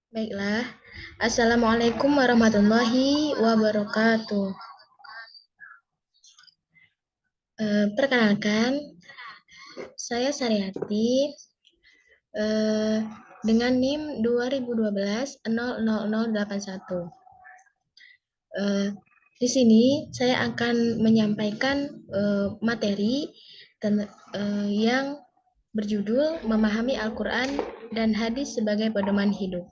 Baiklah. Assalamualaikum warahmatullahi wabarakatuh. Perkenalkan, saya Saryati eh, dengan NIM 2012 000081. Eh, di sini saya akan menyampaikan materi yang berjudul Memahami Al-Quran dan Hadis sebagai Pedoman Hidup.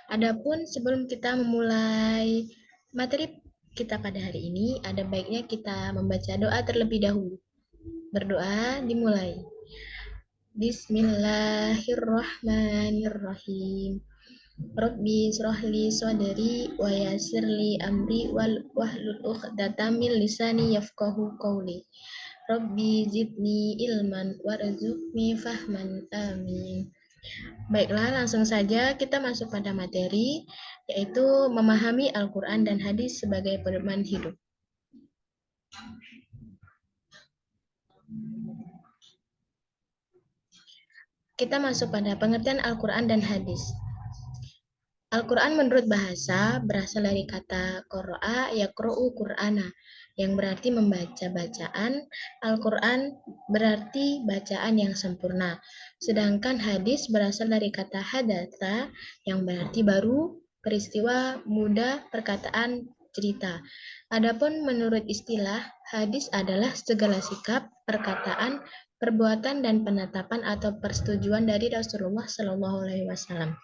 Adapun sebelum kita memulai materi kita pada hari ini, ada baiknya kita membaca doa terlebih dahulu. Berdoa dimulai. Bismillahirrahmanirrahim. Rabbi srohli sodri wa yasirli amri wahlul uqdatam min lisani yafqahu qawli. Rabbi zidni ilman warzuqni fahman amin. Baiklah, langsung saja kita masuk pada materi, yaitu memahami Al-Quran dan hadis sebagai pedoman hidup. Kita masuk pada pengertian Al-Quran dan hadis. Al-Quran menurut bahasa berasal dari kata qara'a yaqra'u Qur'ana, yang berarti membaca bacaan. Al-Quran berarti bacaan yang sempurna. Sedangkan hadis berasal dari kata hadatsa, yang berarti baru, peristiwa, mudah, perkataan, cerita. Adapun menurut istilah, hadis adalah segala sikap, perkataan, perbuatan, dan penetapan atau persetujuan dari Rasulullah Shallallahu Alaihi Wasallam.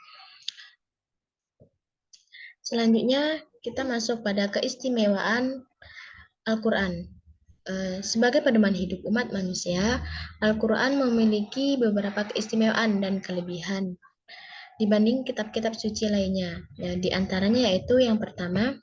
Selanjutnya, kita masuk pada keistimewaan Al-Quran. Sebagai pedoman hidup umat manusia, Al-Quran memiliki beberapa keistimewaan dan kelebihan dibanding kitab-kitab suci lainnya. Ya, di antaranya yaitu yang pertama,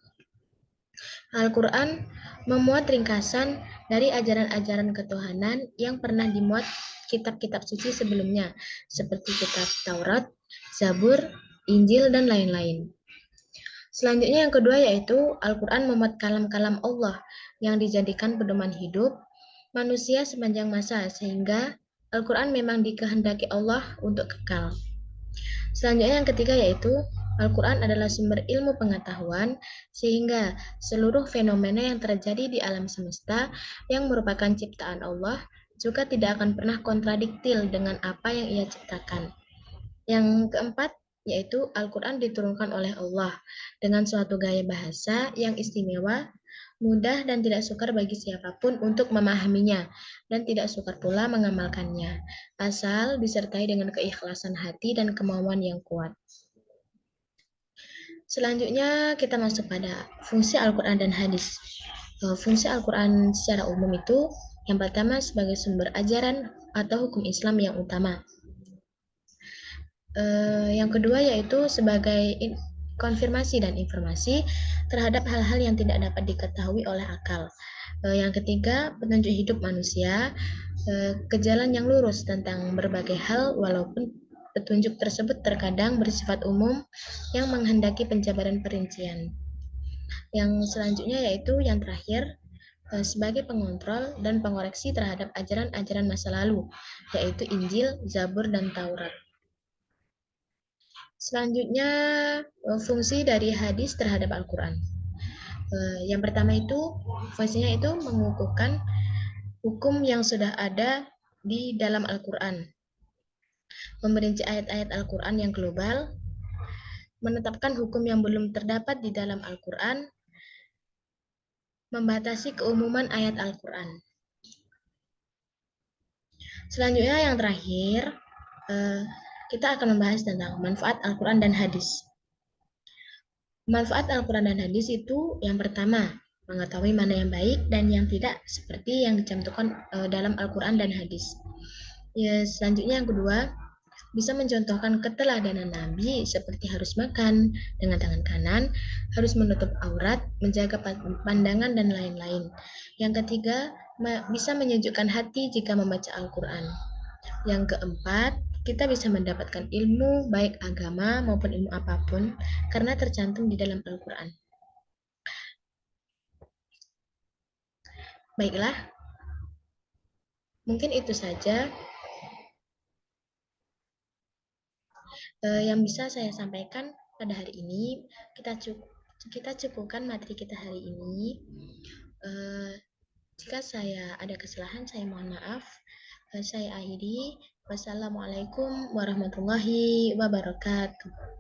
Al-Quran memuat ringkasan dari ajaran-ajaran ketuhanan yang pernah dimuat kitab-kitab suci sebelumnya, seperti kitab Taurat, Zabur, Injil, dan lain-lain. Selanjutnya yang kedua yaitu Al-Quran memuat kalam-kalam Allah yang dijadikan pedoman hidup manusia sepanjang masa, sehingga Al-Quran memang dikehendaki Allah untuk kekal. Selanjutnya yang ketiga yaitu Al-Quran adalah sumber ilmu pengetahuan, sehingga seluruh fenomena yang terjadi di alam semesta yang merupakan ciptaan Allah juga tidak akan pernah kontradiktil dengan apa yang ia ciptakan. Yang keempat, yaitu Al-Quran diturunkan oleh Allah dengan suatu gaya bahasa yang istimewa, mudah dan tidak sukar bagi siapapun untuk memahaminya, dan tidak sukar pula mengamalkannya, asal disertai dengan keikhlasan hati dan kemauan yang kuat. Selanjutnya kita masuk pada fungsi Al-Quran dan hadis. Fungsi Al-Quran secara umum itu yang pertama sebagai sumber ajaran atau hukum Islam yang utama. Yang kedua yaitu sebagai konfirmasi dan informasi terhadap hal-hal yang tidak dapat diketahui oleh akal. Yang ketiga, petunjuk hidup manusia ke jalan yang lurus tentang berbagai hal, walaupun petunjuk tersebut terkadang bersifat umum yang menghendaki penjabaran perincian. Yang selanjutnya yaitu yang terakhir, sebagai pengontrol dan pengoreksi terhadap ajaran-ajaran masa lalu, yaitu Injil, Zabur, dan Taurat. Selanjutnya, fungsi dari hadis terhadap Al-Quran. Yang pertama itu, fungsinya itu mengukuhkan hukum yang sudah ada di dalam Al-Quran, memerinci ayat-ayat Al-Quran yang global, menetapkan hukum yang belum terdapat di dalam Al-Quran, membatasi keumuman ayat Al-Quran. Selanjutnya yang terakhir, kita akan membahas tentang manfaat Al-Quran dan hadis. Manfaat Al-Quran dan hadis itu yang pertama, mengetahui mana yang baik dan yang tidak, seperti yang dicantumkan dalam Al-Quran dan hadis. Ya, selanjutnya yang kedua, bisa mencontohkan keteladanan Nabi seperti harus makan dengan tangan kanan, harus menutup aurat, menjaga pandangan, dan lain-lain. Yang ketiga, bisa menyejukkan hati jika membaca Al-Quran. Yang keempat, kita bisa mendapatkan ilmu baik agama maupun ilmu apapun karena tercantum di dalam Al-Quran. Baiklah, mungkin itu saja yang bisa saya sampaikan pada hari ini. Kita cukupkan materi kita hari ini. Jika saya ada kesalahan, saya mohon maaf. Saya akhiri. Wassalamualaikum warahmatullahi wabarakatuh.